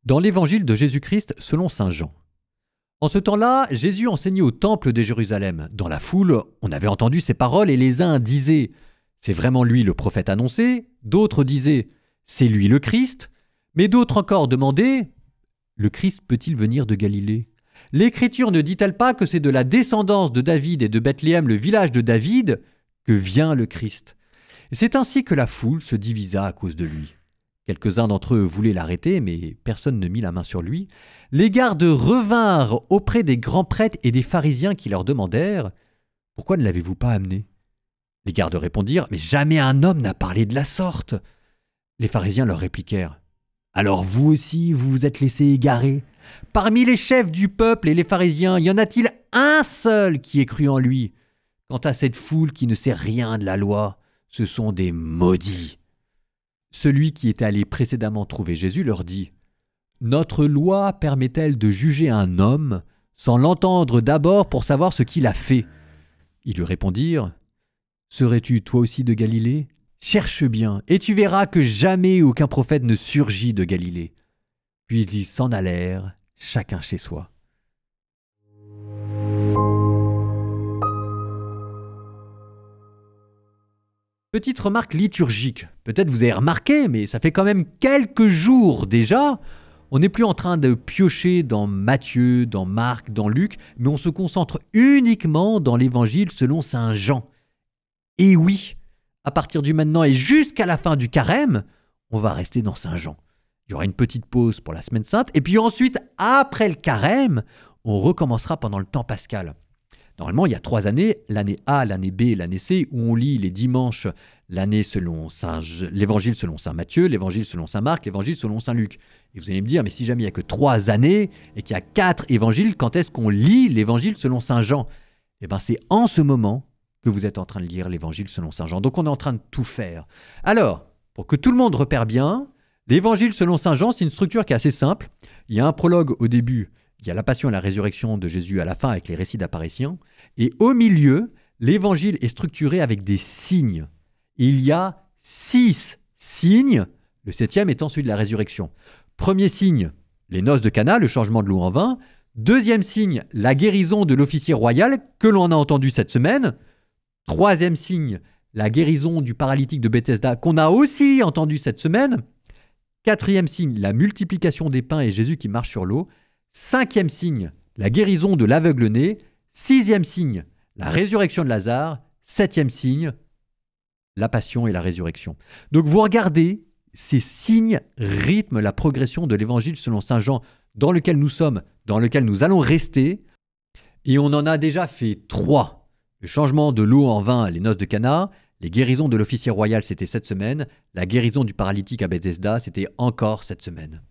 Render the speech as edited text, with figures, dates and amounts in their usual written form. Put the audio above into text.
Dans l'évangile de Jésus-Christ selon saint Jean. En ce temps-là, Jésus enseignait au temple de Jérusalem. Dans la foule, on avait entendu ces paroles et les uns disaient « C'est vraiment lui le prophète annoncé », d'autres disaient « C'est lui le Christ », mais d'autres encore demandaient « Le Christ peut-il venir de Galilée ? L'Écriture ne dit-elle pas que c'est de la descendance de David et de Bethléem, le village de David, que vient le Christ ?» C'est ainsi que la foule se divisa à cause de lui. Quelques-uns d'entre eux voulaient l'arrêter, mais personne ne mit la main sur lui. Les gardes revinrent auprès des grands prêtres et des pharisiens qui leur demandèrent « Pourquoi ne l'avez-vous pas amené ?» Les gardes répondirent « Mais jamais un homme n'a parlé de la sorte !» Les pharisiens leur répliquèrent « Alors vous aussi, vous vous êtes laissés égarer ? Parmi les chefs du peuple et les pharisiens, y en a-t-il un seul qui ait cru en lui ? Quant à cette foule qui ne sait rien de la loi, ce sont des maudits. » Celui qui était allé précédemment trouver Jésus leur dit « Notre loi permet-elle de juger un homme sans l'entendre d'abord pour savoir ce qu'il a fait ?» Ils lui répondirent « Serais-tu toi aussi de Galilée ? Cherche bien, et tu verras que jamais aucun prophète ne surgit de Galilée. » Puis ils s'en allèrent, chacun chez soi. Petite remarque liturgique. Peut-être vous avez remarqué, mais ça fait quand même quelques jours déjà. On n'est plus en train de piocher dans Matthieu, dans Marc, dans Luc, mais on se concentre uniquement dans l'évangile selon saint Jean. Et oui, à partir du maintenant et jusqu'à la fin du carême, on va rester dans saint Jean. Il y aura une petite pause pour la semaine sainte, et puis ensuite, après le carême, on recommencera pendant le temps pascal. Normalement, il y a 3 années, l'année A, l'année B et l'année C, où on lit les dimanches l'évangile selon saint Matthieu, l'évangile selon saint Marc, l'évangile selon saint Luc. Et vous allez me dire, mais si jamais il n'y a que 3 années et qu'il y a 4 évangiles, quand est-ce qu'on lit l'évangile selon saint Jean ? Eh bien, c'est en ce moment que vous êtes en train de lire l'évangile selon saint Jean. Donc, on est en train de tout faire. Alors, pour que tout le monde repère bien, l'évangile selon saint Jean, c'est une structure qui est assez simple. Il y a un prologue au début. Il y a la passion et la résurrection de Jésus à la fin avec les récits d'apparition. Et au milieu, l'évangile est structuré avec des signes. Il y a 6 signes, le 7e étant celui de la résurrection. Premier signe, les noces de Cana, le changement de l'eau en vin. Deuxième signe, la guérison de l'officier royal que l'on a entendu cette semaine. Troisième signe, la guérison du paralytique de Bethesda qu'on a aussi entendu cette semaine. Quatrième signe, la multiplication des pains et Jésus qui marche sur l'eau. 5e signe, la guérison de l'aveugle-né. 6e signe, la résurrection de Lazare. 7e signe, la passion et la résurrection. Donc vous regardez, ces signes rythment la progression de l'évangile selon saint Jean dans lequel nous sommes, dans lequel nous allons rester. Et on en a déjà fait 3. Le changement de l'eau en vin, les noces de Cana. Les guérisons de l'officier royal, c'était cette semaine. La guérison du paralytique à Bethesda, c'était encore cette semaine.